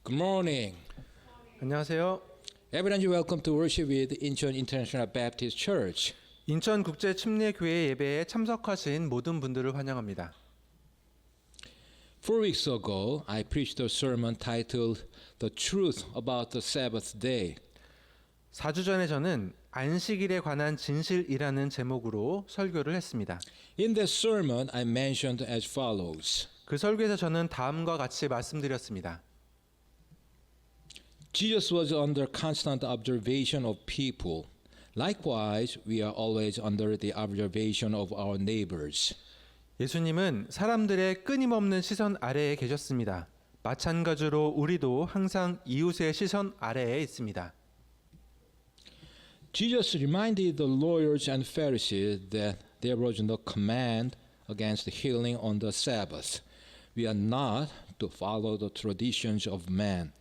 Good morning. 안녕하세요. Everyone, welcome to worship with Incheon International Baptist Church. 인천 국제 침례교회 예배에 참석하신 모든 분들을 환영합니다. 4 weeks ago, I preached a sermon titled The Truth About the Sabbath Day. 4주 전에 저는 안식일에 관한 진실이라는 제목으로 설교를 했습니다. In that sermon, I mentioned as follows. 그 설교에서 저는 다음과 같이 말씀드렸습니다. Jesus was under constant observation of people. Likewise, we are always under the observation of our neighbors. 예수님은 사람들의 끊임없는 시선 아래에 계셨습니다. 마찬가지로 우리도 항상 이웃의 시선 아래에 있습니다. Jesus reminded the lawyers and Pharisees that there was no command against healing on the Sabbath. We are not to follow the traditions of man.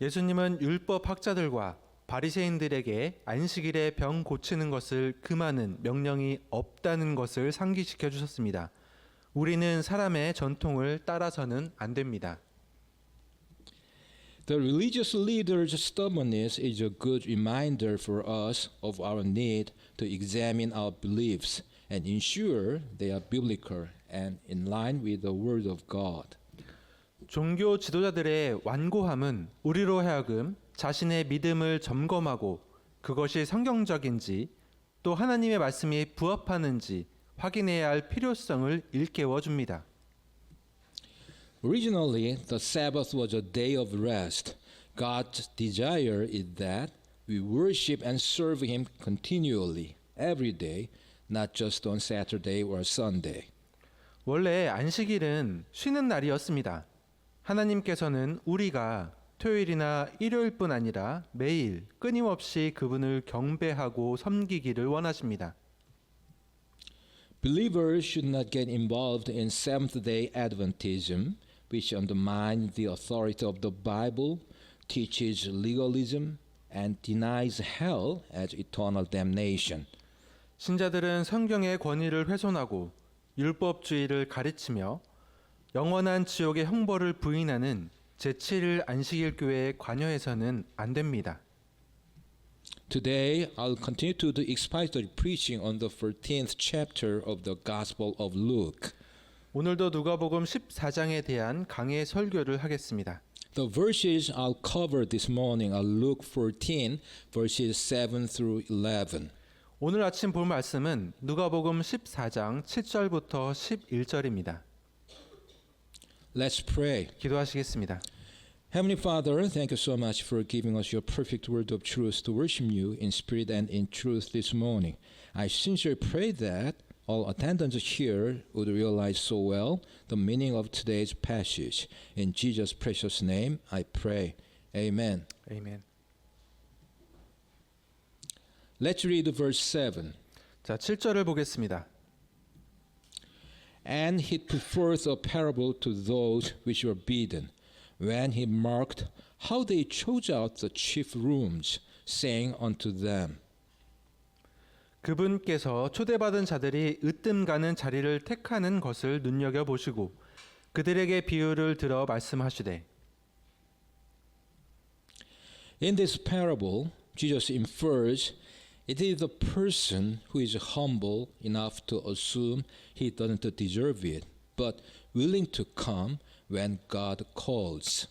예수님은 율법 학자들과 바리새인들에게 안식일에 병 고치는 것을 금하는 명령이 없다는 것을 상기시켜 주셨습니다. 우리는 사람의 전통을 따라서는 안 됩니다. The religious leaders' stubbornness is a good reminder for us of our need to examine our beliefs and ensure they are biblical and in line with the Word of God. 종교 지도자들의 완고함은 우리로 하여금 자신의 믿음을 점검하고 그것이 성경적인지 또 하나님의 말씀이 부합하는지 확인해야 할 필요성을 일깨워 줍니다. Originally, the Sabbath was a day of rest. God's desire is that we worship and serve Him continually, every day, not just on Saturday or Sunday. 원래 안식일은 쉬는 날이었습니다. 하나님께서는 우리가 토요일이나 일요일뿐 아니라 매일 끊임없이 그분을 경배하고 섬기기를 원하십니다. Believers should not get involved in Seventh-day Adventism, which undermines the authority of the Bible, teaches legalism, and denies hell as eternal damnation. 신자들은 성경의 권위를 훼손하고 율법주의를 가르치며 영원한 지옥의 형벌을 부인하는 제7일 안식일 교회에 관여해서는 안 됩니다. Today, I'll continue to do expository preaching on the 13th chapter of the Gospel of Luke. 오늘도 누가복음 14장에 대한 강해 설교를 하겠습니다. The verses I'll cover this morning are Luke 14, verses 7 through 11. 오늘 아침 볼 말씀은 누가복음 14장 7절부터 11절입니다. Let's pray. 기도하시겠습니다. Heavenly Father, thank you so much for giving us your perfect word of truth to worship you in spirit and in truth this morning. I sincerely pray that all attendants here would realize so well the meaning of today's passage. In Jesus' precious name, I pray. Amen. 아멘. Let's read verse 7. 자, 7절을 보겠습니다. And he put forth a parable to those which were bidden, when he marked how they chose out the chief rooms, saying unto them, 그분께서 초대받은 자들이 으뜸 가는 자리를 택하는 것을 눈여겨보시고 그들에게 비유를 들어 말씀하시되 In this parable, Jesus infers it is the person who is humble enough to assume he doesn't deserve it, but willing to come when God calls.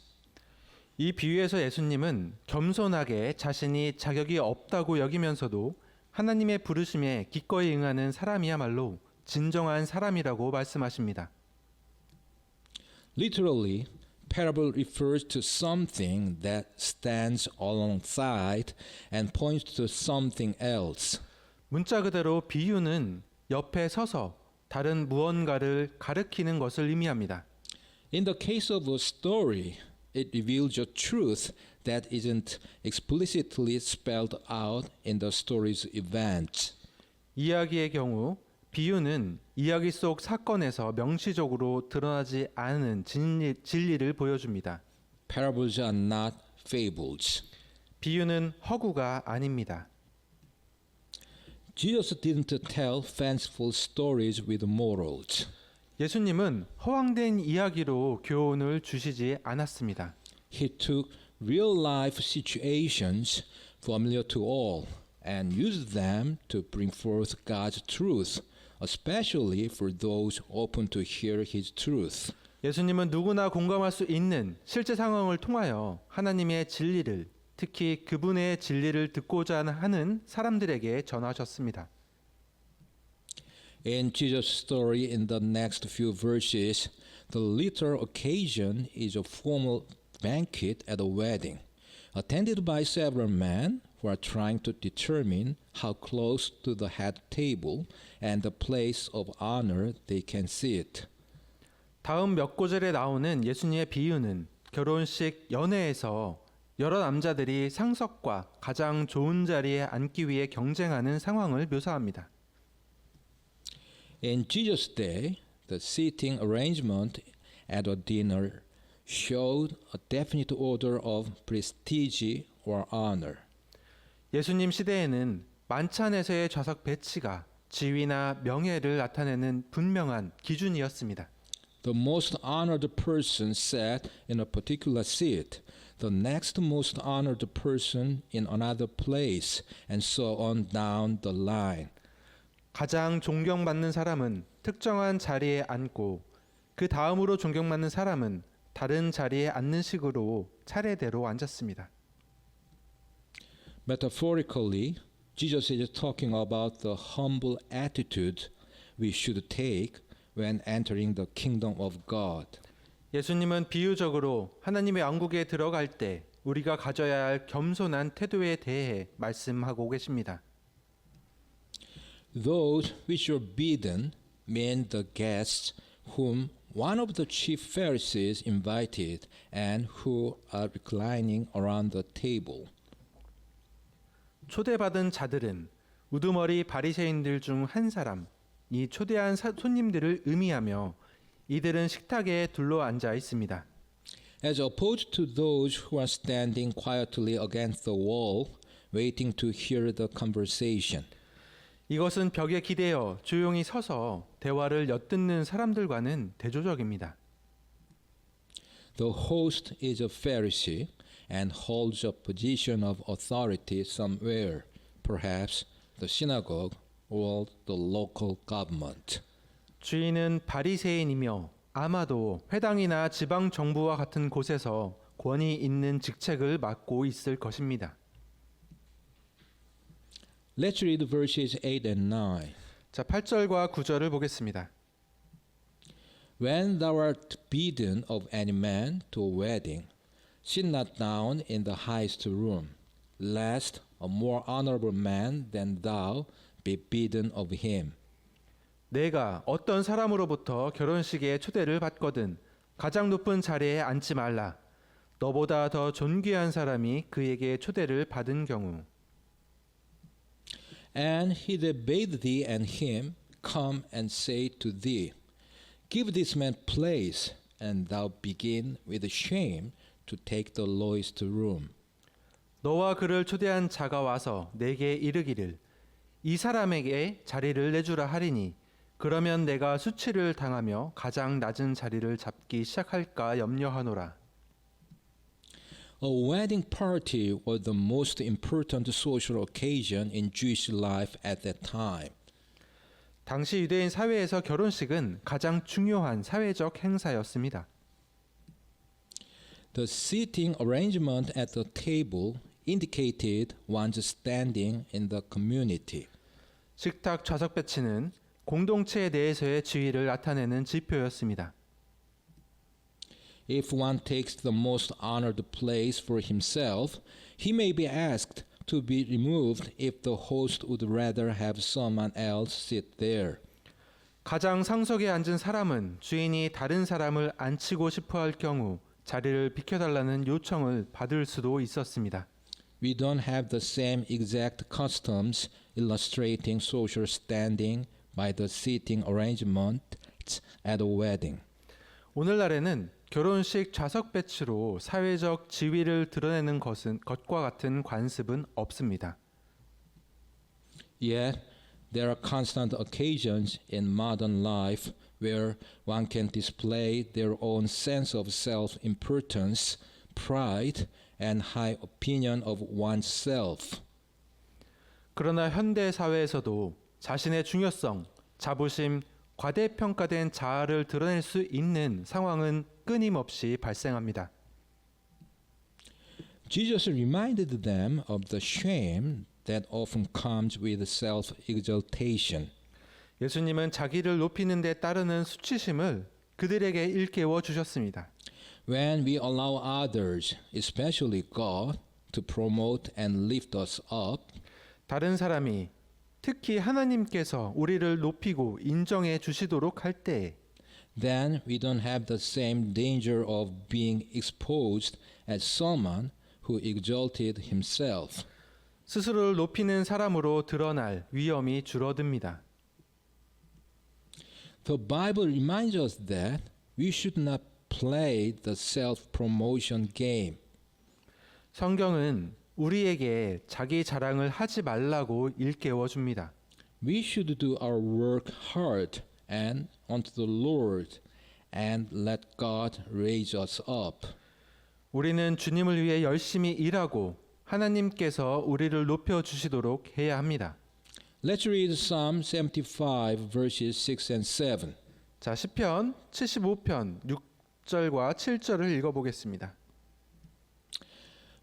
이 비유에서 예수님은 겸손하게 자신이 자격이 없다고 여기면서도 하나님의 부르심에 기꺼이 응하는 사람이야말로 진정한 사람이라고 말씀하십니다. Literally, parable refers to something that stands alongside and points to something else. 문자 그대로 비유는 옆에 서서 다른 무언가를 가리키는 것을 의미합니다. In the case of a story, it reveals a truth that isn't explicitly spelled out in the story's events. 이야기의 경우 비유는 이야기 속 사건에서 명시적으로 드러나지 않은 진리를 보여줍니다. Parables are not fables. 비유는 허구가 아닙니다. Jesus didn't tell fanciful stories with morals. 예수님은 허황된 이야기로 교훈을 주시지 않았습니다. He took real-life situations familiar to all and used them to bring forth God's truth, especially for those open to hear His truth. 예수님은 누구나 공감할 수 있는 실제 상황을 통하여 하나님의 진리를, 특히 그분의 진리를 듣고자 하는 사람들에게 전하셨습니다. In Jesus' story in the next few verses, the later occasion is a formal banquet at a wedding, attended by several men who are trying to determine how close to the head table and the place of honor they can sit. 다음 몇 구절에 나오는 예수님의 비유는 결혼식 연회에서 여러 남자들이 상석과 가장 좋은 자리에 앉기 위해 경쟁하는 상황을 묘사합니다. In Jesus' day, the seating arrangement at a dinner showed a definite order of prestige or honor. 예수님 시대에는 만찬에서의 좌석 배치가 지위나 명예를 나타내는 분명한 기준이었습니다. The most honored person sat in a particular seat, the next most honored person in another place, and so on down the line. 가장 존경받는 사람은 특정한 자리에 앉고 그 다음으로 존경받는 사람은 다른 자리에 앉는 식으로 차례대로 앉았습니다. Metaphorically, Jesus is talking about the humble attitude we should take when entering the kingdom of God. 예수님은 비유적으로 하나님의 왕국에 들어갈 때 우리가 가져야 할 겸손한 태도에 대해 말씀하고 계십니다. Those which are bidden mean the guests whom one of the chief Pharisees invited and who are reclining around the table. 초대받은 자들은 우두머리 바리새인들 중 한 사람이 초대한 손님들을 의미하며 이들은 식탁에 둘러 앉아 있습니다. As opposed to those who are standing quietly against the wall, waiting to hear the conversation. 이것은 벽에 기대어 조용히 서서 대화를 엿듣는 사람들과는 대조적입니다. The host is a Pharisee and holds a position of authority somewhere, perhaps the synagogue or the local government. 주인은 바리새인이며 아마도 회당이나 지방 정부와 같은 곳에서 권위 있는 직책을 맡고 있을 것입니다. Let's read verses 8 and 9. 자, 8절과 9절을 보겠습니다. When thou art bidden of any man to a wedding, sit not down in the highest room, lest a more honorable man than thou be bidden of him. 내가 어떤 사람으로부터 결혼식에 초대를 받거든 가장 높은 자리에 앉지 말라. 너보다 더 존귀한 사람이 그에게 초대를 받은 경우. And he that bade thee and him come and say to thee, Give this man place, and thou begin with shame to take the lowest room. 너와 그를 초대한 자가 와서 내게 이르기를 이 사람에게 자리를 내주라 하리니 그러면 내가 수치를 당하며 가장 낮은 자리를 잡기 시작할까 염려하노라. A wedding party was the most important social occasion in Jewish life at that time. 당시 유대인 사회에서 결혼식은 가장 중요한 사회적 행사였습니다. The seating arrangement at the table indicated one's standing in the community. 식탁 좌석 배치는 공동체 내에서의 지위를 나타내는 지표였습니다. If one takes the most honored place for himself, he may be asked to be removed if the host would rather have someone else sit there. 가장 상석에 앉은 사람은 주인이 다른 사람을 앉히고 싶어 할 경우 자리를 비켜달라는 요청을 받을 수도 있었습니다. We don't have the same exact customs illustrating social standing by the seating arrangements at a wedding. 오늘날에는 결혼식 좌석 배치로 사회적 지위를 드러내는 것과 같은 관습은 없습니다. Yet, there are constant occasions in modern life where one can display their own sense of self-importance pride, and high opinion of oneself. 그러나 현대 사회에서도 자신의 중요성, 자부심, 과대평가된 자아를 드러낼 수 있는 상황은 끊임없이 발생합니다. Jesus reminded them of the shame that often comes with self-exaltation. 예수님은 자기를 높이는 데 따르는 수치심을 그들에게 일깨워 주셨습니다. When we allow others, especially God, to promote and lift us up, 다른 사람이 특히 하나님께서 우리를 높이고 인정해 주시도록 할 때 then we don't have the same danger of being exposed as someone who exalted himself. 스스로를 높이는 사람으로 드러날 위험이 줄어듭니다. The Bible reminds us that we should not play the self-promotion game. 성경은 우리에게 자기 자랑을 하지 말라고 일깨워 줍니다. We should do our work hard and unto the Lord and let God raise us up. 우리는 주님을 위해 열심히 일하고 하나님께서 우리를 높여 주시도록 해야 합니다. Let's read Psalm 75 verses 6 and 7. 자, 시편 75편 6절과 7절을 읽어 보겠습니다.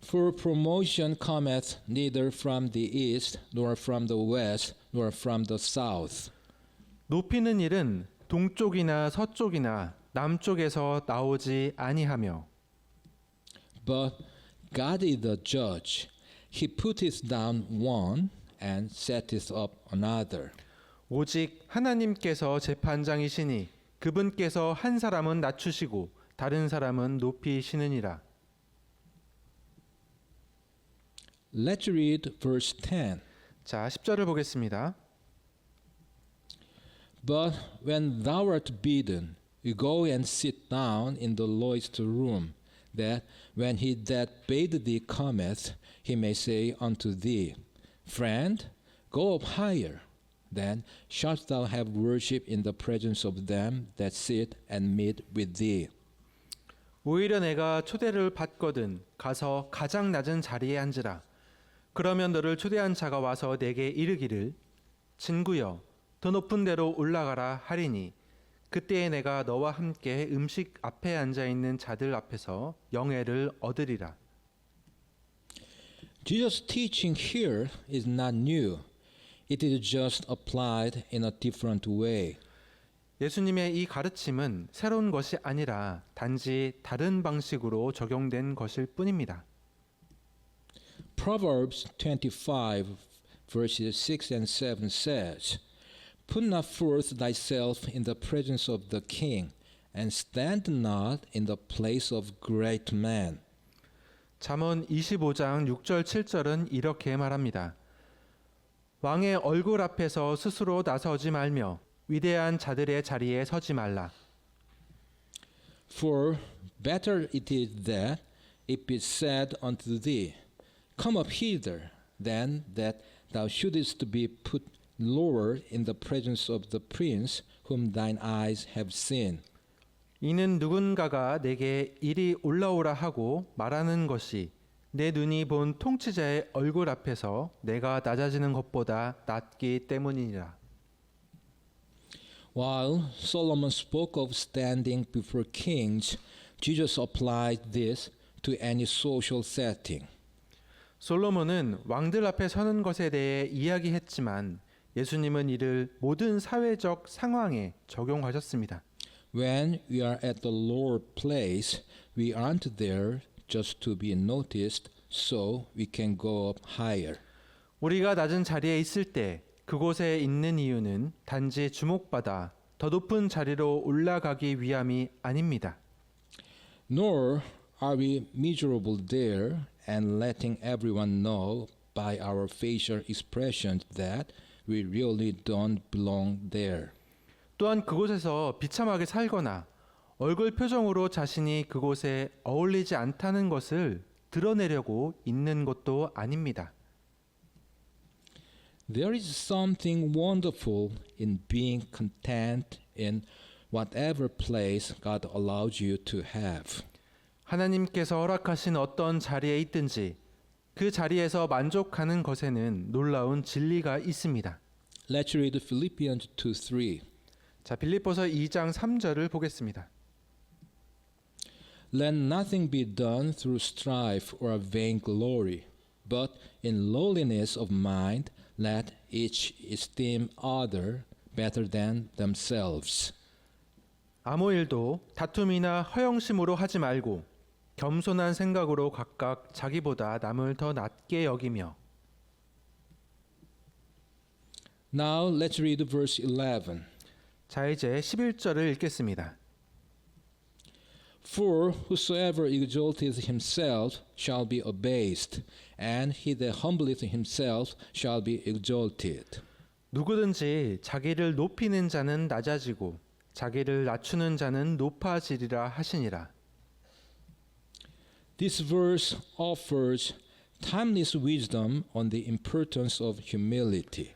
For promotion cometh neither from the east, nor from the west, nor from the south. 높이는 일은 동쪽이나 서쪽이나 남쪽에서 나오지 아니하며 But God is the judge. He putteth down one and setteth up another. 오직 하나님께서 재판장이시니 그분께서 한 사람은 낮추시고 다른 사람은 높이시느니라. Let's read verse 10. 자, 10절을 보겠습니다. But when thou art bidden, you go and sit down in the lowest room, that when he that bade thee cometh, he may say unto thee, Friend, go up higher. Then shalt thou have worship in the presence of them that sit and meat with thee. 오히려 내가 초대를 받거든 가서 가장 낮은 자리에 앉으라. 그러면 너를 초대한 자가 와서 내게 이르기를 친구여 더 높은 데로 올라가라 하리니 그때에 내가 너와 함께 음식 앞에 앉아 있는 자들 앞에서 영예를 얻으리라. Jesus' teaching here is not new. It is just applied in a different way. 예수님의 이 가르침은 새로운 것이 아니라 단지 다른 방식으로 적용된 것일 뿐입니다. Proverbs 25 verses 6 and 7 says, Put not forth thyself in the presence of the king, and stand not in the place of great men. 잠언 25장 6절 7절은 이렇게 말합니다. 왕의 얼굴 앞에서 스스로 나서지 말며 위대한 자들의 자리에 서지 말라. For better it is that it be said unto thee, Come up hither, than that thou shouldest be put lower in the presence of the prince whom thine eyes have seen. 이는 누군가가 내게 이리 올라오라 하고 말하는 것이 내 눈이 본 통치자의 얼굴 앞에서 내가 낮아지는 것보다 낫기 때문이니라. While Solomon spoke of standing before kings, Jesus applied this to any social setting. 솔로몬은 왕들 앞에 서는 것에 대해 이야기했지만 예수님은 이를 모든 사회적 상황에 적용하셨습니다. When we are at the lower place, we aren't there just to be noticed, so we can go up higher. 우리가 낮은 자리에 있을 때 그곳에 있는 이유는 단지 주목받아 더 높은 자리로 올라가기 위함이 아닙니다. Nor are we miserable there and letting everyone know by our facial expressions that we really don't belong there. 또한 그곳에서 비참하게 살거나 얼굴 표정으로 자신이 그곳에 어울리지 않다는 것을 드러내려고 있는 것도 아닙니다. There is something wonderful in being content in whatever place God allows you to have. 하나님께서 허락하신 어떤 자리에 있든지 그 자리에서 만족하는 것에는 놀라운 진리가 있습니다. Let's read Philippians 2:3. 자, 빌립보서 2장 3절을 보겠습니다. Let nothing be done through strife or vainglory, but in lowliness of mind let each esteem other better than themselves. 아무 일도 다툼이나 허영심으로 하지 말고 겸손한 생각으로 각각 자기보다 남을 더 낮게 여기며. Now let's read verse 11. 자, 이제 11절을 읽겠습니다. For whosoever exalteth himself shall be abased, and he that humbleth himself shall be exalted. 누구든지 자기를 높이는 자는 낮아지고 자기를 낮추는 자는 높아지리라 하시니라. This verse offers timeless wisdom on the importance of humility.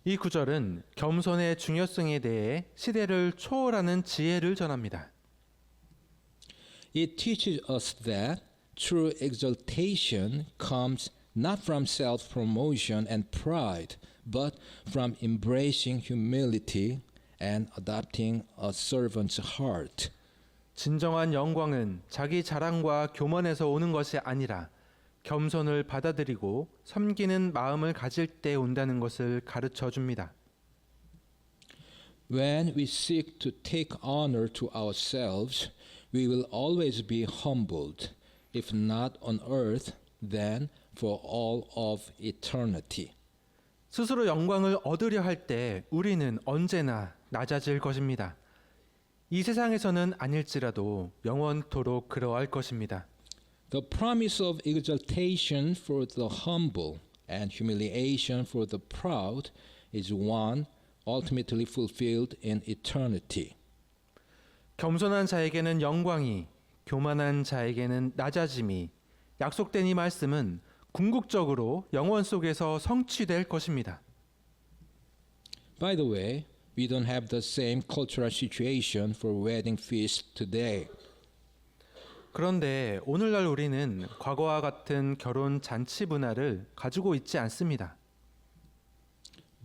이 구절은 겸손의 중요성에 대해 시대를 초월하는 지혜를 전합니다. It teaches us that true exaltation comes not from self-promotion and pride, but from embracing humility and adopting a servant's heart. 진정한 영광은 자기 자랑과 교만에서 오는 것이 아니라 겸손을 받아들이고 섬기는 마음을 가질 때 온다는 것을 가르쳐 줍니다. When we seek to take honor to ourselves, we will always be humbled, if not on earth, then for all of eternity. 스스로 영광을 얻으려 할 때 우리는 언제나 낮아질 것입니다. 이 세상에서는 아닐지라도 영원토록 그러할 것입니다. The promise of exaltation for the humble and humiliation for the proud is one ultimately fulfilled in eternity. 겸손한 자에게는 영광이, 교만한 자에게는 낮아짐이 약속된 이 말씀은 궁극적으로 영원 속에서 성취될 것입니다. By the way, we don't have the same cultural situation for wedding feasts today. 그런데 오늘날 우리는 과거와 같은 결혼 잔치 문화를 가지고 있지 않습니다.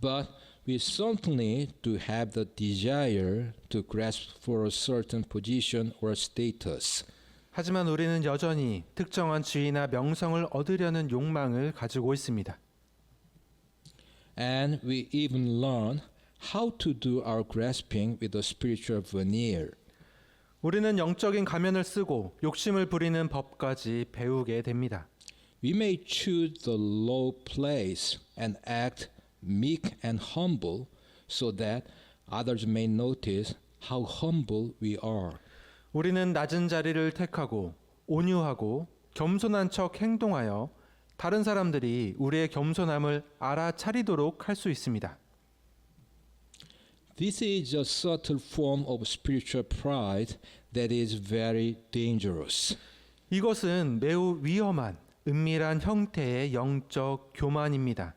But we certainly do have the desire to grasp for a certain position or status. 하지만 우리는 여전히 특정한 지위나 명성을 얻으려는 욕망을 가지고 있습니다. And we even learn how to do our grasping with a spiritual veneer. 우리는 영적인 가면을 쓰고 욕심을 부리는 법까지 배우게 됩니다. We may choose the low place and act meek and humble so that others may notice how humble we are. 우리는 낮은 자리를 택하고 온유하고 겸손한 척 행동하여 다른 사람들이 우리의 겸손함을 알아차리도록 할 수 있습니다. This is a subtle form of spiritual pride that is very dangerous. 이것은 매우 위험한 은밀한 형태의 영적 교만입니다.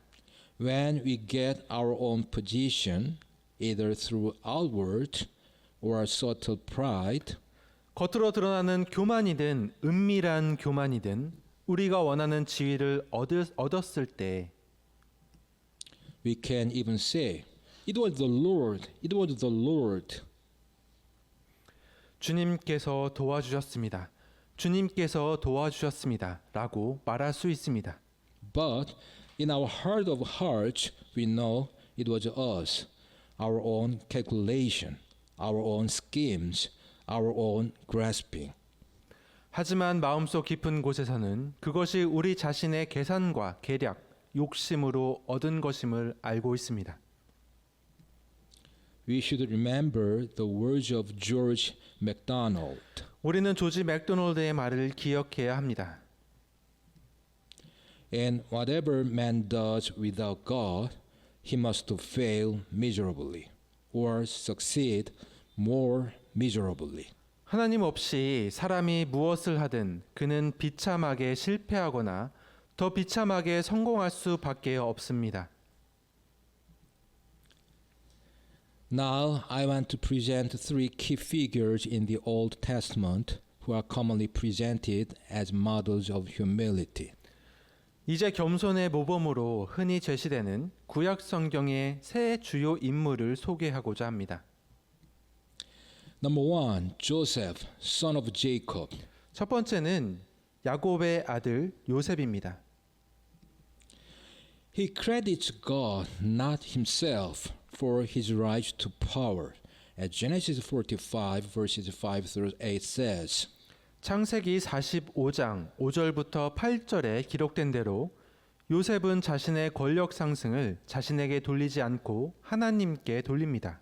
When we get our own position, either through outward or subtle pride, 겉으로 드러나는 교만이든 은밀한 교만이든 우리가 원하는 지위를 얻었을 때 we can even say, "It was the Lord. It was the Lord." 주님께서 도와주셨습니다. 주님께서 도와주셨습니다. 라고 말할 수 있습니다. But in our heart of hearts, we know it was us, our own calculation, our own schemes, our own grasping. 하지만 마음속 깊은 곳에서는 그것이 우리 자신의 계산과 계략, 욕심으로 얻은 것임을 알고 있습니다. We should remember the words of George MacDonald. 우리는 조지 맥도널드의 말을 기억해야 합니다. And whatever man does without God, he must fail miserably or succeed more miserably. 하나님 없이 사람이 무엇을 하든 그는 비참하게 실패하거나 더 비참하게 성공할 수밖에 없습니다. Now I want to present three key figures in the Old Testament who are commonly presented as models of humility. 이제 겸손의 모범으로 흔히 제시되는 구약 성경의 세 주요 인물을 소개하고자 합니다. Number one, Joseph, son of Jacob. 첫 번째는 야곱의 아들 요셉입니다. He credits God, not himself, for his rise to power. As Genesis 45 verses 5 through 8 says, 창세기 45장 5절부터 8절에 기록된 대로 요셉은 자신의 권력 상승을 자신에게 돌리지 않고 하나님께 돌립니다.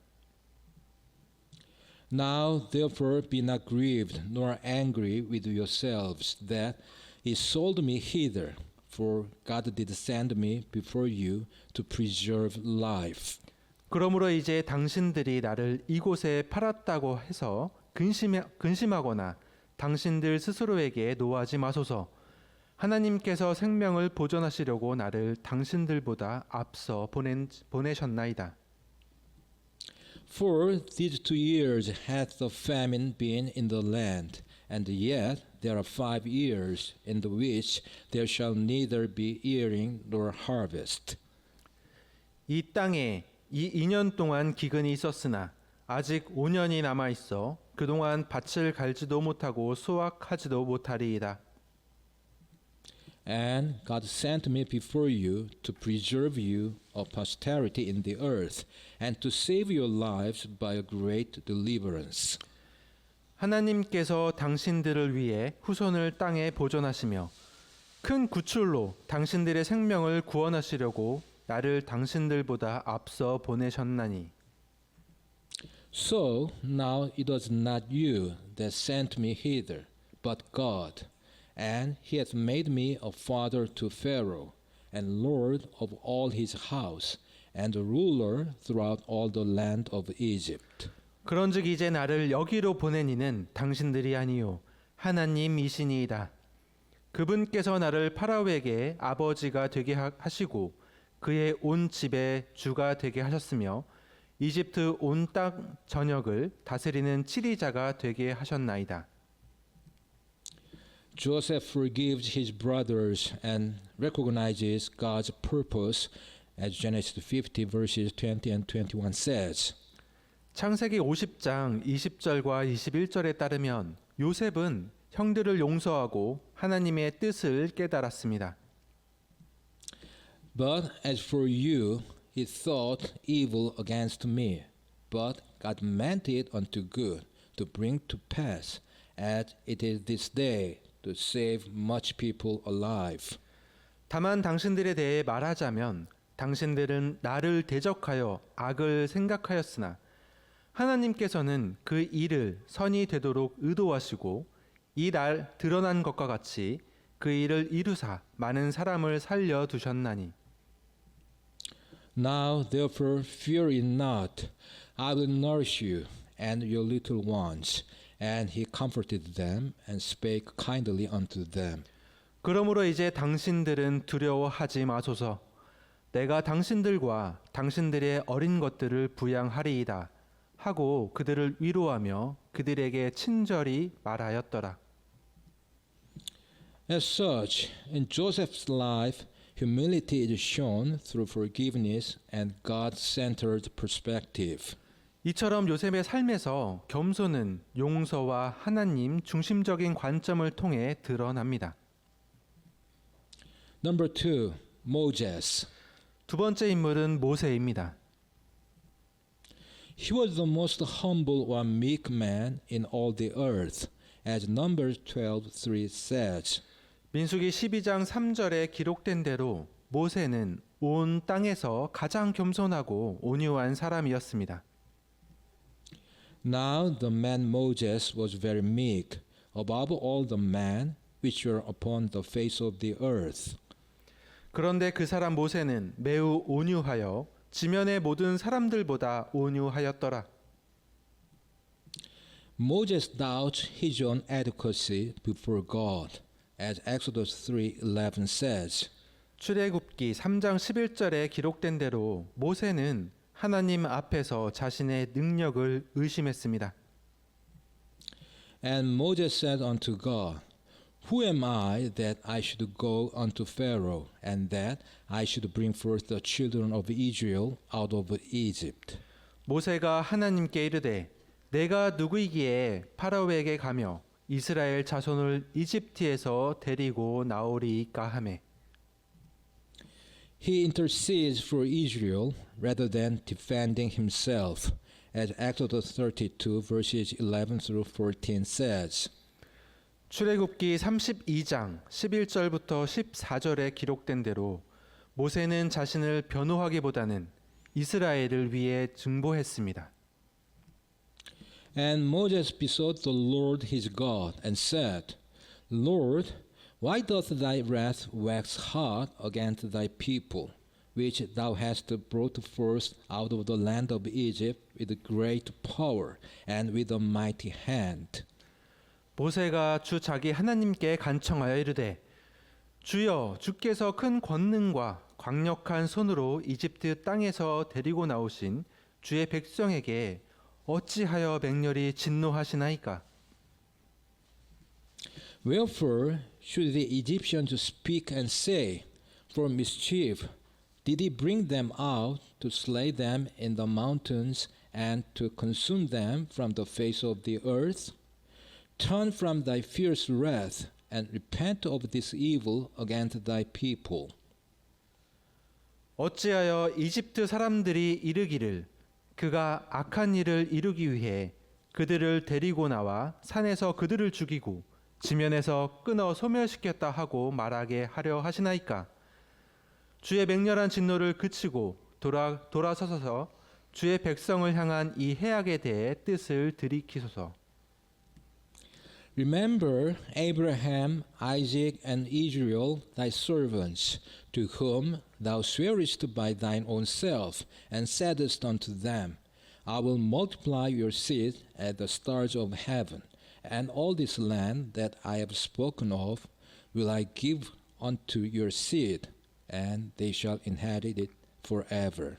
Now therefore be not grieved, nor angry with yourselves, that ye sold me hither, for God did send me before you to preserve life. 그러므로 이제 당신들이 나를 이곳에 팔았다고 해서 근심하거나 당신들 스스로에게 노하지 마소서. 하나님께서 생명을 보존하시려고 나를 당신들보다 앞서 보내셨나이다. For these 2 years hath the famine been in the land, and yet there are 5 years in the which there shall neither be earing nor harvest. 이 땅에 이 2년 동안 기근이 있었으나 아직 5년이 남아 있어 그동안 밭을 갈지도 못하고 수확하지도 못하리이다. And God sent me before you to preserve you a posterity in the earth, and to save your lives by a great deliverance. 하나님께서 당신들을 위해 후손을 땅에 보존하시며 큰 구출로 당신들의 생명을 구원하시려고 나를 당신들보다 앞서 보내셨나니. So now it was not you that sent me hither, but God. And he hath made me a father to Pharaoh, and lord of all his house, and a ruler throughout all the land of Egypt. 그런즉 이제 나를 여기로 보낸 이는 당신들이 아니요 하나님이시니이다. 그분께서 나를 파라오에게 아버지가 되게 하시고 그의 온 집의 주가 되게 하셨으며 이집트 온 땅 전역을 다스리는 치리자가 되게 하셨나이다. Joseph forgives his brothers and recognizes God's purpose, as Genesis 50 verses 20 and 21 says. 창세기 50장 20절과 21절에 따르면 요셉은 형들을 용서하고 하나님의 뜻을 깨달았습니다. But as for you, he thought evil against me, but God meant it unto good, to bring to pass, as it is this day, to save much people alive. 다만 당신들에 대해 말하자면 당신들은 나를 대적하여 악을 생각하였으나 하나님께서는 그 일을 선이 되도록 의도하시고 이 날 드러난 것과 같이 그 일을 이루사 많은 사람을 살려 두셨나니. Now therefore fear ye not, I will nourish you and your little ones. And he comforted them and spake kindly unto them. 그러므로 이제 당신들은 두려워하지 마소서. 내가 당신들과 당신들의 어린 것들을 부양하리이다 하고 그들을 위로하며 그들에게 친절히 말하였더라. As such, in Joseph's life, humility is shown through forgiveness and God-centered perspective. 이처럼 요셉의 삶에서 겸손은 용서와 하나님 중심적인 관점을 통해 드러납니다. Number 2, Moses. 두 번째 인물은 모세입니다. He was the most humble or meek man in all the earth, as Numbers 12:3 says. 민수기 12장 3절에 기록된 대로 모세는 온 땅에서 가장 겸손하고 온유한 사람이었습니다. Now the man Moses was very meek, above all the men which were upon the face of the earth. 그런데 그 사람 모세는 매우 온유하여 지면의 모든 사람들보다 온유하였더라. Moses doubts his own adequacy before God, as Exodus 3:11 says. 출애굽기 3장 11절에 기록된 대로 모세는 하나님 앞에서 자신의 능력을 의심했습니다. And Moses said unto God, Who am I that I should go unto Pharaoh, and that I should bring forth the children of Israel out of Egypt? 모세가 하나님께 이르되 내가 누구이기에 파라오에게 가며 이스라엘 자손을 이집트에서 데리고 나오리이까 하매 He intercedes for Israel rather than defending himself, as Exodus 32 verses 11 through 14 says. 출애굽기 32장 11절부터 14절에 기록된 대로 모세는 자신을 변호하기보다는 이스라엘을 위해 증보했습니다. And Moses besought the Lord his God and said, Lord, why doth thy wrath wax hot against thy people, which thou hast brought forth out of the land of Egypt with great power and with a mighty hand? 모세가 주 자기 하나님께 간청하여 이르되 주여 주께서 큰 권능과 강력한 손으로 이집트 땅에서 데리고 나오신 주의 백성에게 어찌하여 맹렬히 진노하시나이까? Wherefore should the Egyptians speak and say, For mischief did he bring them out to slay them in the mountains and to consume them from the face of the earth? Turn from thy fierce wrath and repent of this evil against thy people. 어찌하여 이집트 사람들이 이르기를 그가 악한 일을 이루기 위해 그들을 데리고 나와 산에서 그들을 죽이고 지면에서 끊어 소멸시켰다 하고 말하게 하려 하시나이까? 주의 맹렬한 진노를 그치고 돌아서서 주의 백성을 향한 이 해악에 대해 뜻을 들이키소서. Remember Abraham, Isaac, and Israel, thy servants, to whom thou swearest by thine own self, and saidst unto them, I will multiply your seed as the stars of heaven, and all this land that I have spoken of will I give unto your seed, and they shall inherit it forever.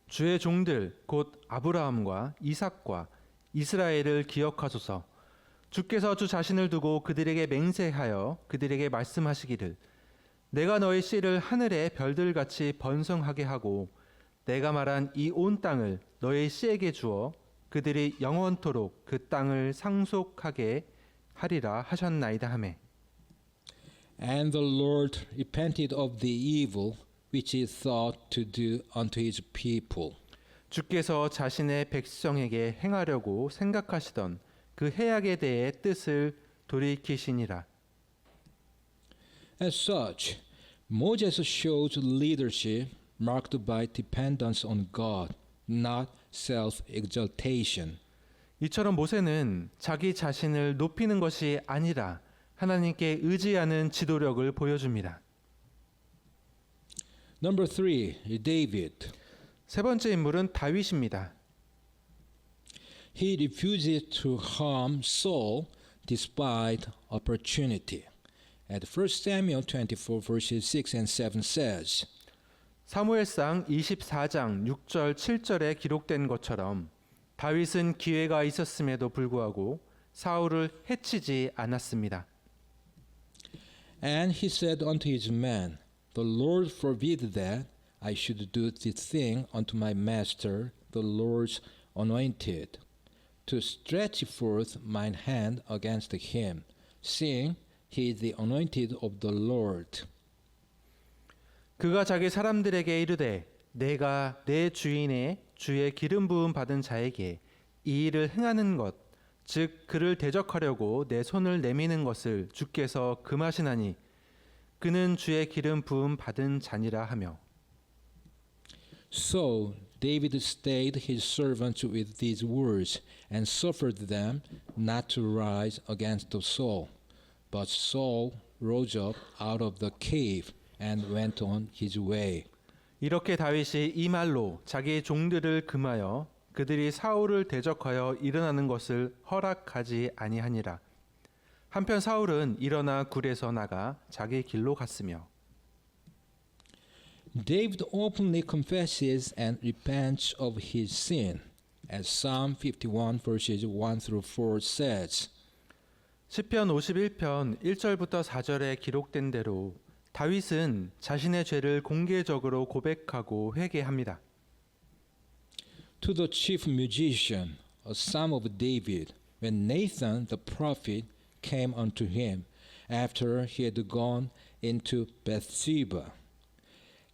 주의 종들 곧 아브라함과 이삭과 이스라엘을 기억하소서. 주께서 주 자신을 두고 그들에게 맹세하여 그들에게 말씀하시기를 내가 너의 씨를 하늘의 별들같이 번성하게 하고 내가 말한 이 온 땅을 너의 씨에게 주어 그들이 영원토록 그 땅을 상속하게 하리라 하셨나이다 하매. And the Lord repented of the evil which he thought to do unto his people. 주께서 자신의 백성에게 행하려고 생각하시던 그 해악에 대해 뜻을 돌이키시니라. As such, Moses shows leadership marked by dependence on God, not self-exaltation. 이처럼 모세는 자기 자신을 높이는 것이 아니라 하나님께 의지하는 지도력을 보여줍니다. Number 3, David. 세 번째 인물은 다윗입니다. He refuses to harm Saul despite opportunity. At 1 Samuel 24 verses 6 and 7 says, 사무엘상 24장 6절 7절에 기록된 것처럼 다윗은 기회가 있었음에도 불구하고 사울을 해치지 않았습니다. And he said unto his men, The Lord forbid that I should do this thing unto my master, the Lord's anointed, to stretch forth mine hand against him, seeing he is the anointed of the Lord. 그가 자기 사람들에게 이르되 내가 내 주인의 주의 기름 부음 받은 자에게 이 일을 행하는 것, 즉 그를 대적하려고 내 손을 내미는 것을 주께서 금하시나니 그는 주의 기름 부음 받은 자니라 하며. So David stayed his servants with these words, and suffered them not to rise against Saul. But Saul rose up out of the cave and went on his way. 이렇게 다윗이 이 말로 자기 종들을 금하여 그들이 사울을 대적하여 일어나는 것을 허락하지 아니하니라. 한편 사울은 일어나 굴에서 나가 자기 길로 갔으며. David openly confesses and repents of his sin, as Psalm 51 verses 1 through 4 says. 시편 51편 1절부터 4절에 기록된 대로 다윗은 자신의 죄를 공개적으로 고백하고 회개합니다. To the chief musician, a psalm of David, when Nathan the prophet came unto him after he had gone into Bathsheba.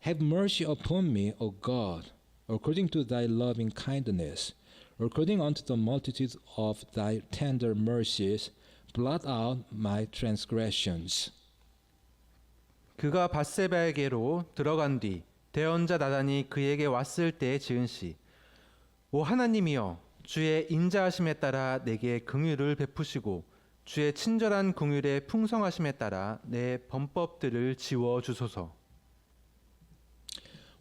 Have mercy upon me, O God, according to thy loving kindness, according unto the multitude of thy tender mercies, blot out my transgressions. 그가 밧세바에게로 들어간 뒤 대언자 나단이 그에게 왔을 때 지은 시, 오 하나님이여, 주의 인자하심에 따라 내게 긍휼을 베푸시고 주의 친절한 긍휼의 풍성하심에 따라 내 범법들을 지워 주소서.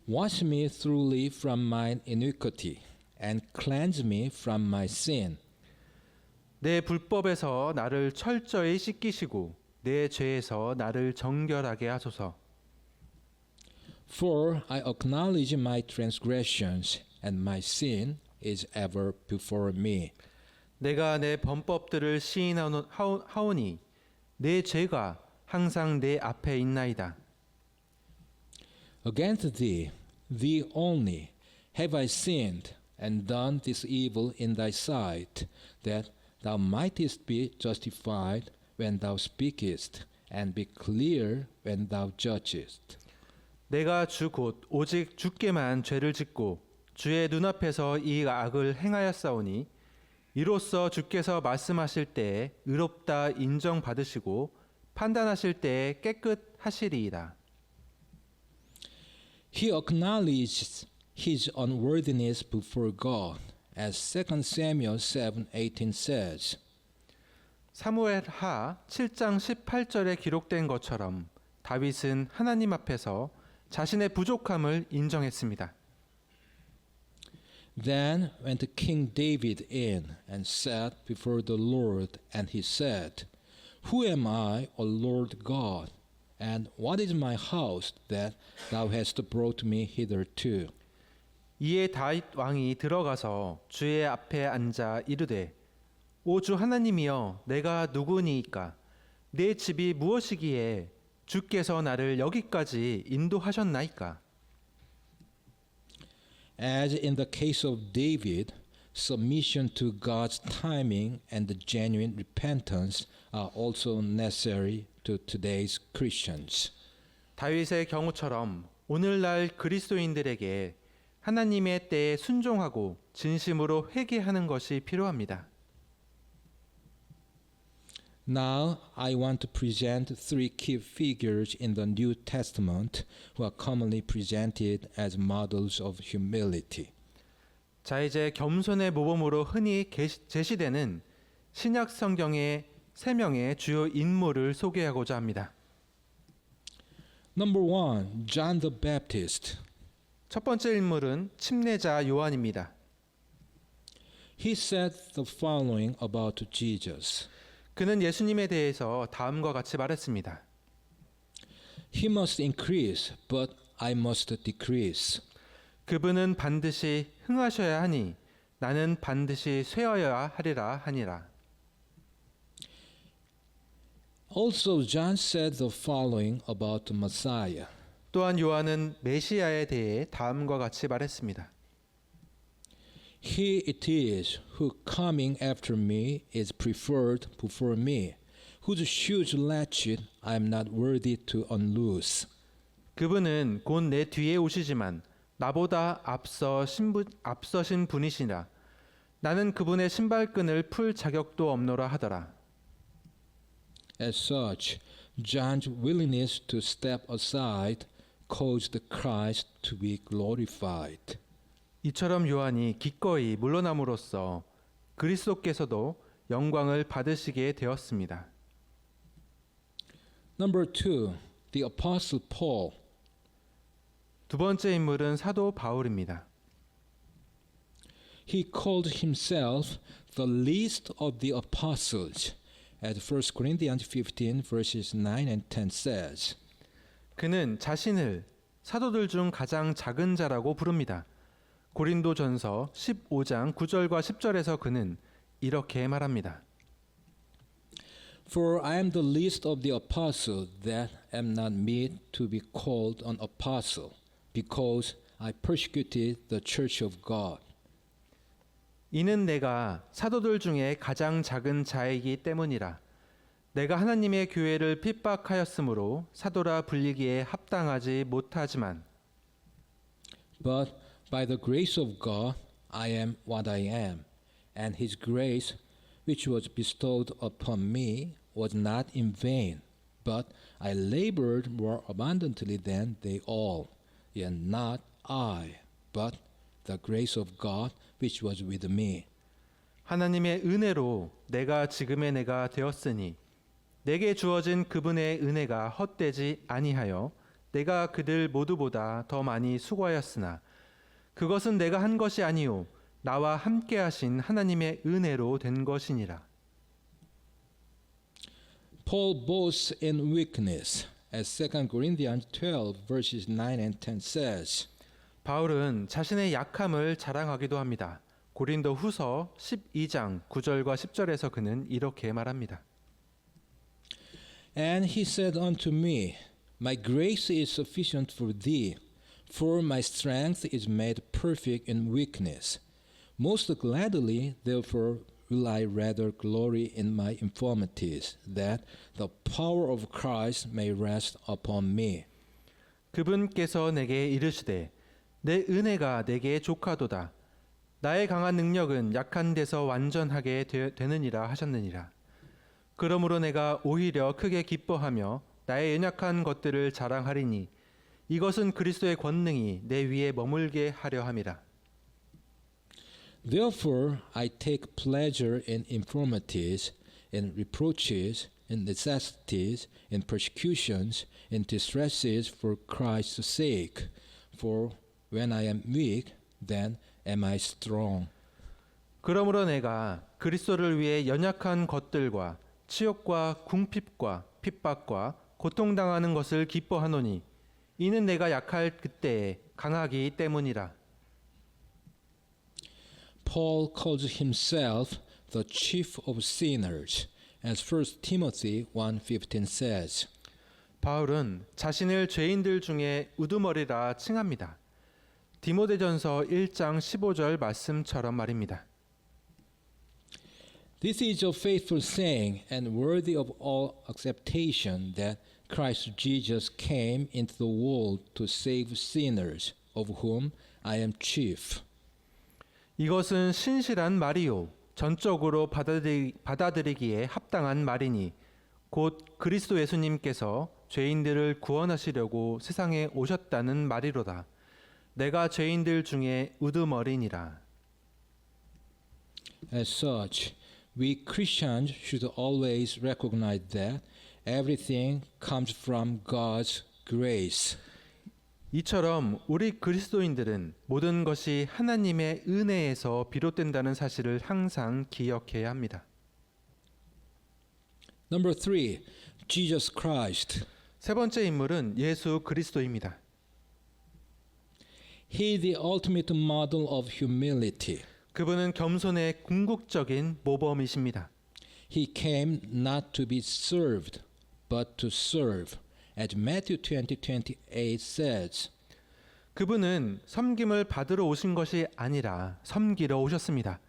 Wash me thoroughly from mine iniquity, and cleanse me from my sin. 내 불법에서 나를 철저히 씻기시고 내 죄에서 나를 정결하게 하소서. For I acknowledge my transgressions, and my sin is ever before me. 내가 내 범법들을 시인하오니 내 죄가 항상 내 앞에 있나이다. Against thee, thee only, have I sinned, and done this evil in thy sight, that thou mightest be justified when thou speakest, and be clear when thou judgest. 내가 주 곧 오직 주께만 죄를 짓고 주의 눈앞에서 이 악을 행하였사오니 이로써 주께서 말씀하실 때에 의롭다 인정받으시고 판단하실 때에 깨끗하시리이다. He acknowledges his unworthiness before God, as 2 Samuel 7:18 says. 사무엘하 7장 18절에 기록된 것처럼 다윗은 하나님 앞에서 자신의 부족함을 인정했습니다. Then went King David in and sat before the Lord, and he said, Who am I, O Lord God, and what is my house that thou hast brought me hitherto? 이에 다윗 왕이 들어가서 주의 앞에 앉아 이르되, 오 주 하나님이여, 내가 누구니이까? 내 집이 무엇이기에 주께서 나를 여기까지 인도하셨나이까? As in the case of David, submission to God's timing and the genuine repentance are also necessary to today's Christians. 다윗의 경우처럼 오늘날 그리스도인들에게 하나님의 때에 순종하고 진심으로 회개하는 것이 필요합니다. Now I want to present three key figures in the New Testament who are commonly presented as models of humility. 자, 이제 겸손의 모범으로 흔히 제시되는 신약 성경의 세 명의 주요 인물을 소개하고자 합니다. Number one, John the Baptist. 첫 번째 인물은 침례자 요한입니다. He said the following about Jesus. 그는 예수님에 대해서 다음과 같이 말했습니다. He must increase, but I must decrease. 그분은 반드시 흥하셔야 하니 나는 반드시 쇠하여야 하리라 하니라. Also, John said the following about the Messiah. 또한 요한은 메시아에 대해 다음과 같이 말했습니다. He it is who coming after me is preferred before me, whose shoes latchet I am not worthy to unloose. 그분은 곧 내 뒤에 오시지만 나보다 앞서신 분이시라. 나는 그분의 신발끈을 풀 자격도 없노라 하더라. As such, John's willingness to step aside caused Christ to be glorified. 이처럼 요한이 기꺼이 물러남으로써 그리스도께서도 영광을 받으시게 되었습니다. Number two, the Apostle Paul. 두 번째 인물은 사도 바울입니다. He called himself the least of the apostles, as 1 Corinthians 15 verses 9 and 10 says. 그는 자신을 사도들 중 가장 작은 자라고 부릅니다. 고린도전서 15장 9절과 10절에서 그는 이렇게 말합니다. For I am the least of the apostles that am not meet to be called an apostle, because I persecuted the church of God. 이는 내가 사도들 중에 가장 작은 자이기 때문이라. 내가 하나님의 교회를 핍박하였으므로 사도라 불리기에 합당하지 못하지만 But by the grace of God I am what I am, and his grace which was bestowed upon me was not in vain, but I labored more abundantly than they all. Yet not I, but the grace of God which was with me. 하나님의 은혜로 내가 지금의 내가 되었으니 내게 주어진 그분의 은혜가 헛되지 아니하여 내가 그들 모두보다 더 많이 수고하였으나 그것은 내가 한 것이 아니요 나와 함께 하신 하나님의 은혜로 된 것이니라. Paul boasts in weakness, as 2 Corinthians 12 verses 9 and 10 says. 바울은 자신의 약함을 자랑하기도 합니다. 고린도 후서 12장 9절과 10절에서 그는 이렇게 말합니다. And he said unto me, My grace is sufficient for thee, for my strength is made perfect in weakness. Most gladly, therefore, will I rather glory in my infirmities, that the power of Christ may rest upon me. 그분께서 내게 이르시되 내 은혜가 내게 족하도다. 나의 강한 능력은 약한 데서 완전하게 되느니라 하셨느니라. 그러므로 내가 오히려 크게 기뻐하며 나의 연약한 것들을 자랑하리니 이것은 그리스도의 권능이 내 위에 머물게 하려 함이라. Therefore I take pleasure in infirmities, in reproaches, in necessities, in persecutions, in distresses for Christ's sake. For when I am weak, then am I strong. 그러므로 내가 그리스도를 위해 연약한 것들과 치욕과 궁핍과 핍박과 고통당하는 것을 기뻐하노니 이는 내가 약할 그때에 강하기 때문이라. Paul calls himself the chief of sinners, as 1 Timothy 1:15 says. 바울은 자신을 죄인들 중에 우두머리라 칭합니다. 디모데전서 1장 15절 말씀처럼 말입니다. This is a faithful saying and worthy of all acceptation that Christ Jesus came into the world to save sinners, of whom I am chief. 이것은 신실한 말이요 전적으로 받아들이기에 합당한 말이니 곧 그리스도 예수님께서 죄인들을 구원하시려고 세상에 오셨다는 말이로다. 내가 죄인들 중에 우두머리니라. As such, we Christians should always recognize that everything comes from God's grace. 이처럼 우리 그리스도인들은 모든 것이 하나님의 은혜에서 비롯된다는 사실을 항상 기억해야 합니다. Number 3, Jesus Christ. 세 번째 인물은 예수 그리스도입니다. He is the ultimate model of humility. 그분은 겸손의 궁극적인 모범이십니다. He came not to be served, but to serve. As Matthew 20:28 says. 그분은 섬김을 받으러 오신 것이 아니라 섬기러 오셨습니다.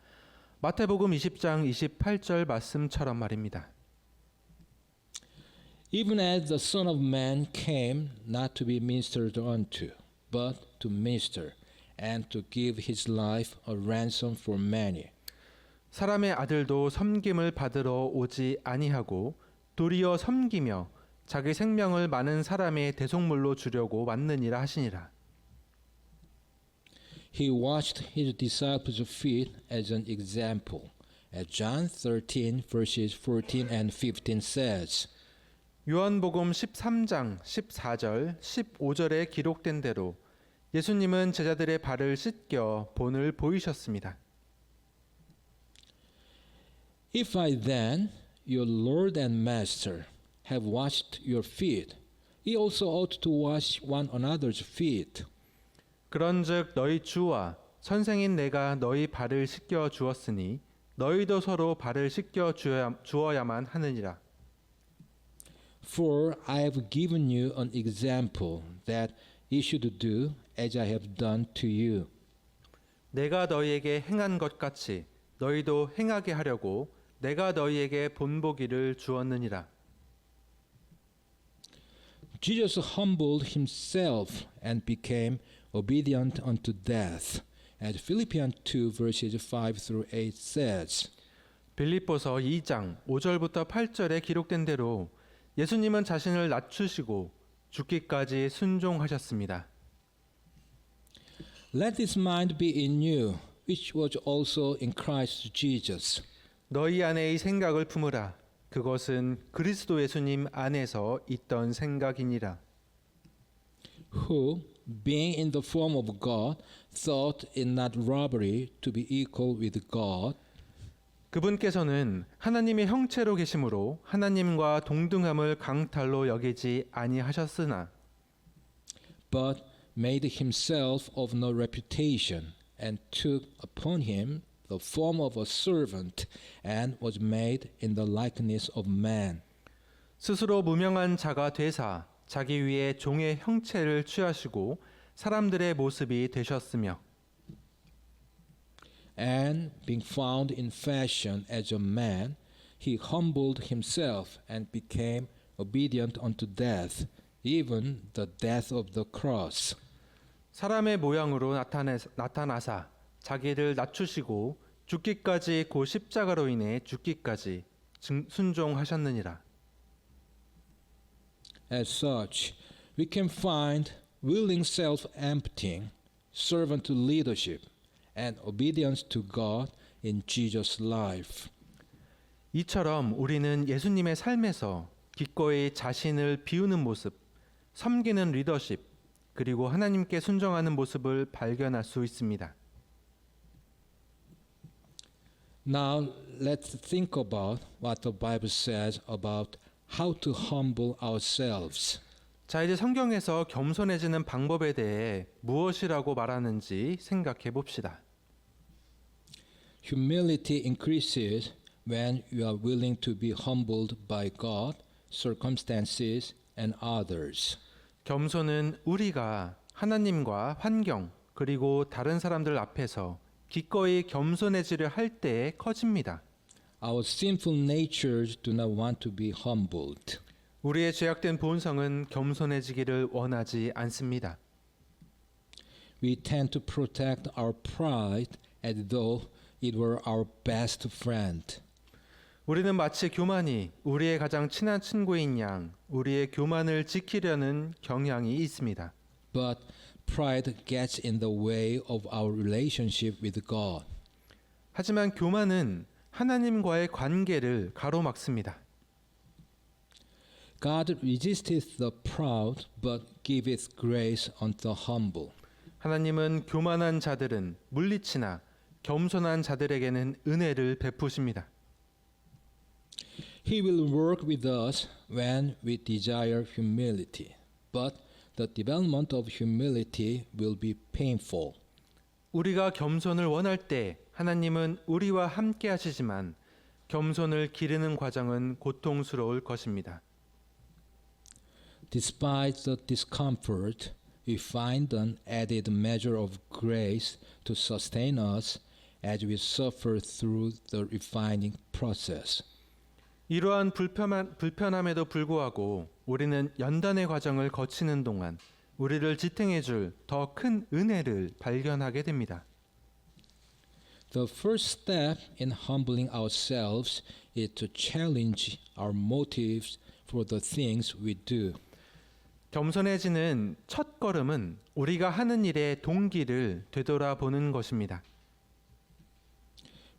마태복음 20장 28절 말씀처럼 말입니다. Even as the Son of Man came not to be ministered unto, but to minister, and to give his life a ransom for many. 사람의 아들도 섬김을 받으러 오지 아니하고 도리어 섬기며 자기 생명을 많은 사람의 대속물로 주려고 왔느니라 하시니라. He washed his disciples' feet as an example, as John 13 verses 14 and 15 says. 요한복음 13장 14절 15절에 기록된 대로 예수님은 제자들의 발을 씻겨 본을 보이셨습니다. If I then, your Lord and Master, have washed your feet, ye also ought to wash one another's feet. 그런즉 너희 주와 선생인 내가 너희 발을 씻겨 주었으니 너희도 서로 발을 씻겨 주어야만 하느니라. For I have given you an example that you should do as I have done to you. 내가 너희에게 행한 것 같이 너희도 행하게 하려고 내가 너희에게 본보기를 주었느니라. Jesus humbled himself and became obedient unto death, as Philippians 2 verses 5 through 8 says. 빌립보서 2장 5절부터 8절에 기록된 대로 예수님은 자신을 낮추시고 죽기까지 순종하셨습니다. Let this mind be in you, which was also in Christ Jesus. 너희 안에 이 생각을 품으라. 그것은 그리스도 예수님 안에서 있던 생각이니라. Who, being in the form of God, thought it not robbery to be equal with God, 그분께서는 하나님의 형체로 계심으로 하나님과 동등함을 강탈로 여기지 아니하셨으나 but made himself of no reputation, and took upon him the form of a servant, and was made in the likeness of man. 스스로 무명한 자가 되사 자기 위에 종의 형체를 취하시고 사람들의 모습이 되셨으며 And being found in fashion as a man, he humbled himself and became obedient unto death, even the death of the cross. 사람의 모양으로 나타나사 자기를 낮추시고 죽기까지 고 십자가로 인해 죽기까지 순종하셨느니라. As such, we can find willing self-emptying, servant leadership, and obedience to God in Jesus' life. 이처럼 우리는 예수님의 삶에서 기꺼이 자신을 비우는 모습, 섬기는 리더십, 그리고 하나님께 순종하는 모습을 발견할 수 있습니다. Now, let's think about what the Bible says about how to humble ourselves. 자, 이제 성경에서 겸손해지는 방법에 대해 무엇이라고 말하는지 생각해 봅시다. Humility increases when you are willing to be humbled by God, circumstances, and others. 겸손은 우리가 하나님과 환경 그리고 다른 사람들 앞에서 기꺼이 겸손해지려 할 때에 커집니다. Our sinful natures do not want to be humbled. 우리의 죄악된 본성은 겸손해지기를 원하지 않습니다. We tend to protect our pride as though it were our best friend. 우리는 마치 교만이 우리의 가장 친한 친구인 양 우리의 교만을 지키려는 경향이 있습니다. But pride gets in the way of our relationship with God. 하지만 교만은 하나님과의 관계를 가로막습니다. God resisteth the proud, but giveth grace unto the humble. 하나님은 교만한 자들은 물리치나 겸손한 자들에게는 은혜를 베푸십니다. He will work with us when we desire humility, but the development of humility will be painful. 우리가 겸손을 원할 때 하나님은 우리와 함께 하시지만 겸손을 기르는 과정은 고통스러울 것입니다. Despite the discomfort, we find an added measure of grace to sustain us as we suffer through the refining process. 이러한 불편함에도 불구하고 우리는 연단의 과정을 거치는 동안 우리를 지탱해 줄 더 큰 은혜를 발견하게 됩니다. The first step in humbling ourselves is to challenge our motives for the things we do. 겸손해지는 첫 걸음은 우리가 하는 일의 동기를 되돌아보는 것입니다.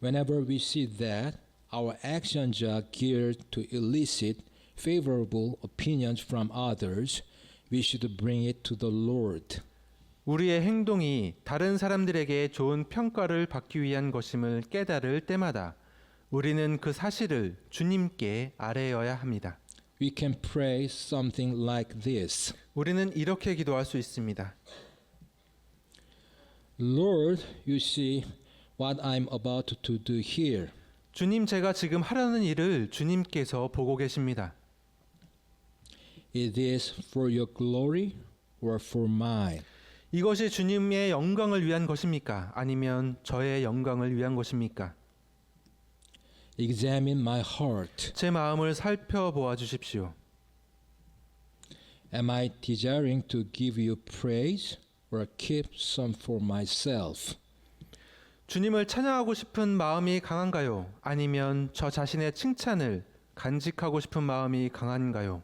Whenever we see that our actions are geared to elicit favorable opinions from others, we should bring it to the Lord. 우리의 행동이 다른 사람들에게 좋은 평가를 받기 위한 것임을 깨달을 때마다 우리는 그 사실을 주님께 아뢰어야 합니다. We can pray something like this. 우리는 이렇게 기도할 수 있습니다. Lord, you see what I'm about to do here. 주님, 제가 지금 하려는 일을 주님께서 보고 계십니다. Is this for your glory or for mine? 이것이 주님의 영광을 위한 것입니까? 아니면 저의 영광을 위한 것입니까? Examine my heart. 제 마음을 살펴보아 주십시오. Am I desiring to give you praise or keep some for myself? 주님을 찬양하고 싶은 마음이 강한가요? 아니면 저 자신의 칭찬을 간직하고 싶은 마음이 강한가요?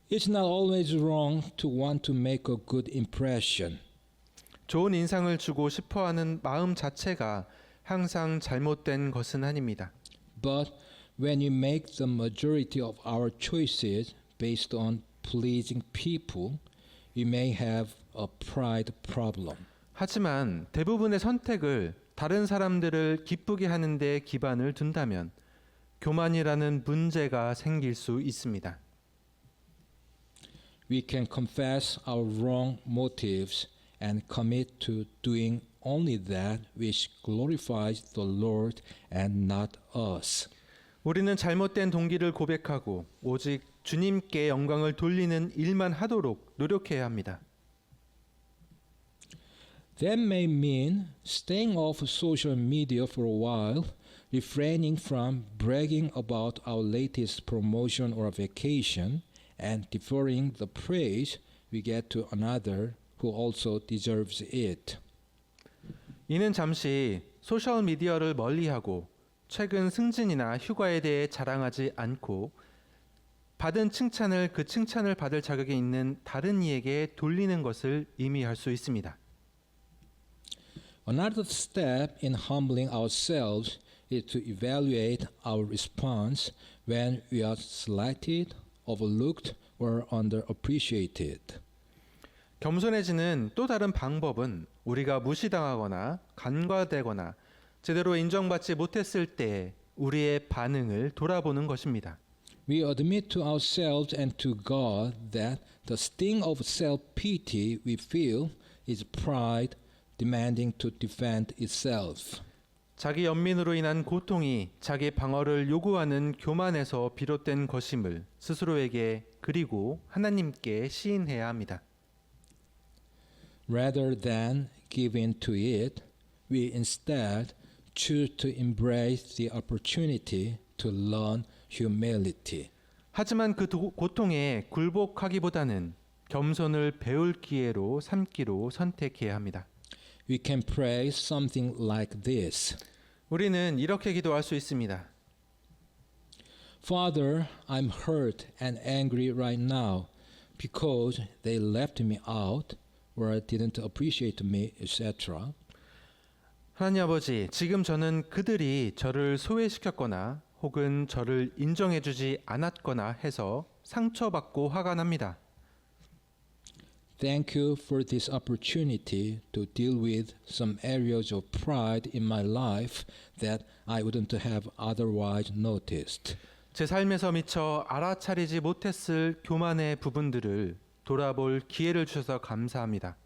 It's not always wrong to want to make a good impression. 좋은 인상을 주고 싶어하는 마음 자체가 항상 잘못된 것은 아닙니다. But when you make the majority of our choices based on pleasing people, you may have a pride problem. 하지만 대부분의 선택을 다른 사람들을 기쁘게 하는 데 기반을 둔다면 교만이라는 문제가 생길 수 있습니다. We can confess our wrong motives and commit to doing only that which glorifies the Lord and not us. 우리는 잘못된 동기를 고백하고 오직 주님께 영광을 돌리는 일만 하도록 노력해야 합니다. That may mean staying off social media for a while, refraining from bragging about our latest promotion or vacation, and deferring the praise we get to another who also deserves it. 이는 잠시 소셜 미디어를 멀리하고 최근 승진이나 휴가에 대해 자랑하지 않고 받은 칭찬을 그 칭찬을 받을 자격이 있는 다른 이에게 돌리는 것을 의미할 수 있습니다. Another step in humbling ourselves is to evaluate our response when we are slighted, overlooked, or underappreciated. 겸손해지는 또 다른 방법은 우리가 무시당하거나 간과되거나 제대로 인정받지 못했을 때 우리의 반응을 돌아보는 것입니다. We admit to ourselves and to God that the sting of self-pity we feel is pride demanding to defend itself. 자기 연민으로 인한 고통이 자기 방어를 요구하는 교만에서 비롯된 것임을 스스로에게 그리고 하나님께 시인해야 합니다. Rather than give in to it, we instead choose to embrace the opportunity to learn humility. 하지만 그 고통에 굴복하기보다는 겸손을 배울 기회로 삼기로 선택해야 합니다. We can pray something like this. 우리는 이렇게 기도할 수 있습니다. Father, I'm hurt and angry right now because they left me out or didn't appreciate me, etc. 하나님 아버지, 지금 저는 그들이 저를 소외시켰거나 혹은 저를 인정해주지 않았거나 해서 상처받고 화가 납니다. Thank you for this opportunity to deal with some areas of pride in my life that I wouldn't have otherwise noticed. 제 삶에서 미처 알아차리지 못했을 교만의 부분들을 돌아볼 기회를 주셔서 감사합니다.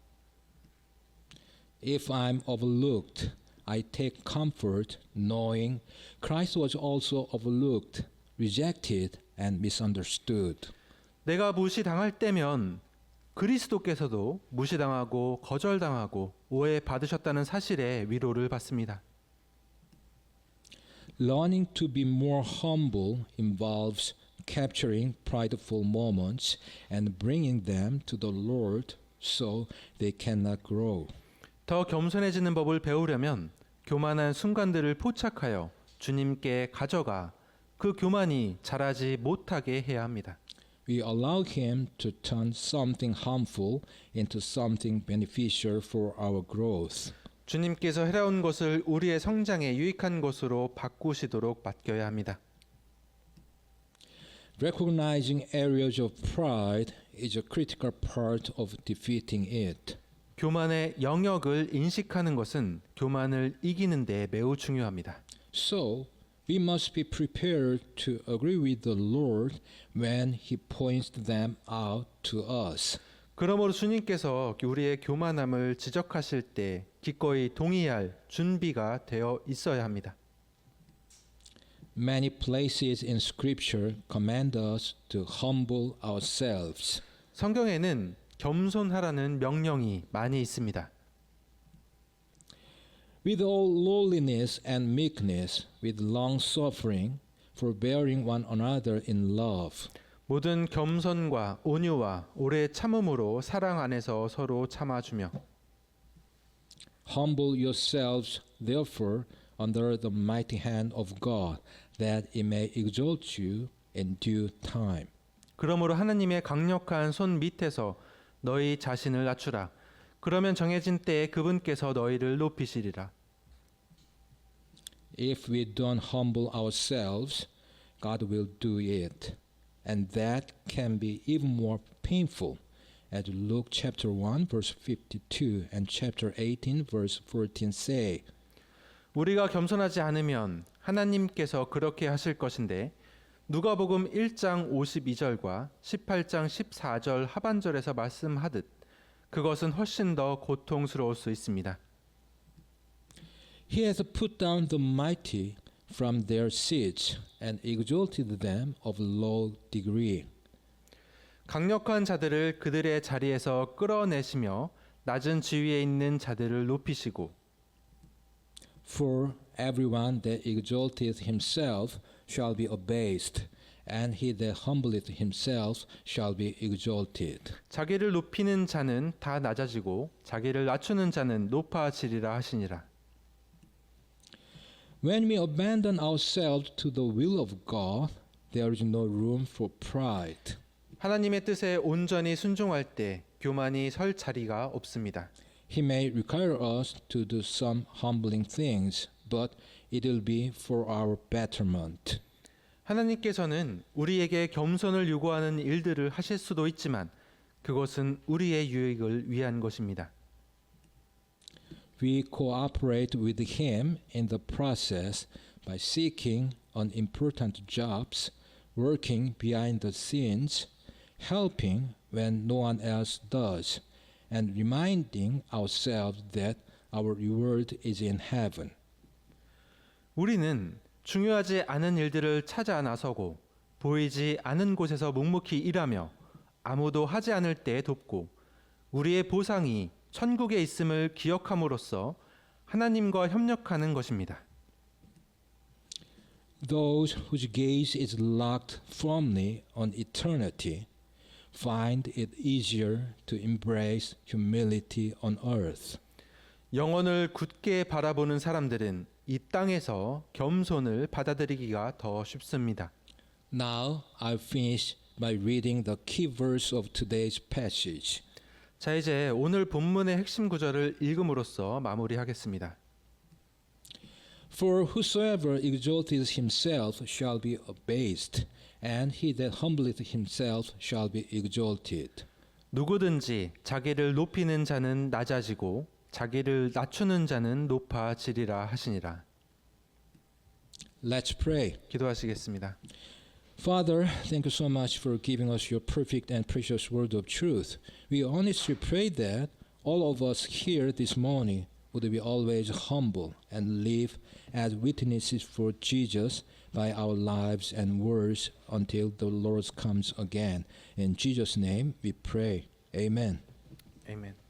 If I'm overlooked, I take comfort knowing Christ was also overlooked, rejected, and misunderstood. 내가 무시당할 때면 그리스도께서도 무시당하고 거절당하고 오해받으셨다는 사실에 위로를 받습니다. Learning to be more humble involves capturing prideful moments and bringing them to the Lord so they cannot grow. 더 겸손해지는 법을 배우려면 교만한 순간들을 포착하여 주님께 가져가 그 교만이 자라지 못하게 해야 합니다. We allow Him to turn something harmful into something beneficial for our growth. 주님께서 해라운 것을 우리의 성장에 유익한 것으로 바꾸시도록 맡겨야 합니다. Recognizing areas of pride is a critical part of defeating it. 교만의 영역을 인식하는 것은 교만을 이기는 데 매우 중요합니다. So, we must be prepared to agree with the Lord when He points them out to us. 그러므로 주님께서 우리의 교만함을 지적하실 때 기꺼이 동의할 준비가 되어 있어야 합니다. Many places in Scripture command us to humble ourselves. 성경에는 겸손하라는 명령이 많이 있습니다. With all lowliness and meekness, with long suffering, forbearing one another in love. 모든 겸손과 온유와 오래 참음으로 사랑 안에서 서로 참아주며 Humble yourselves, therefore, under the mighty hand of God, that He may exalt you in due time. 그러므로 하나님의 강력한 손 밑에서 너희 자신을 낮추라. 그러면 정해진 때에 그분께서 너희를 높이시리라. If we don't humble ourselves, God will do it. And that can be even more painful, as Luke chapter 1 verse 52 and chapter 18 verse 14 say. 우리가 겸손하지 않으면 하나님께서 그렇게 하실 것인데 누가복음 1장 52절과 18장 14절 하반절에서 말씀하듯 그것은 훨씬 더 고통스러울 수 있습니다. He has put down the mighty from their seats and exalted them of low degree. 강력한 자들을 그들의 자리에서 끌어내시며 낮은 지위에 있는 자들을 높이시고 For everyone that exalteth himself shall be abased, and he that humbleth himself shall be exalted. 자기를 높이는 자는 다 낮아지고 자기를 낮추는 자는 높아지리라 하시니라. When we abandon ourselves to the will of God, there is no room for pride. 하나님의 뜻에 온전히 순종할 때 교만이 설 자리가 없습니다. He may require us to do some humbling things, but it will be for our betterment. 하나님께서는 우리에게 겸손을 요구하는 일들을 하실 수도 있지만 그것은 우리의 유익을 위한 것입니다. We cooperate with Him in the process by seeking unimportant jobs, working behind the scenes, helping when no one else does, and reminding ourselves that our reward is in heaven. 우리는 중요하지 않은 일들을 찾아 나서고 보이지 않은 곳에서 묵묵히 일하며 아무도 하지 않을 때 돕고 우리의 보상이 천국에 있음을 기억함으로써 하나님과 협력하는 것입니다. Those whose gaze is locked firmly on eternity find it easier to embrace humility on earth. 영혼을 굳게 바라보는 사람들은 이 땅에서 겸손을 받아들이기가 더 쉽습니다. Now I'll finish by reading the key verse of today's passage. 자, 이제 오늘 본문의 핵심 구절을 읽음으로써 마무리하겠습니다. For whosoever exalteth himself shall be abased, and he that humbleth himself shall be exalted. 누구든지 자기를 높이는 자는 낮아지고 자기를 낮추는 자는 높아지리라 하시니라. Let's pray. 기도하시겠습니다. Father, thank you so much for giving us your perfect and precious word of truth. We honestly pray that all of us here this morning would be always humble and live as witnesses for Jesus by our lives and words until the Lord comes again. In Jesus' name we pray. Amen. 아멘.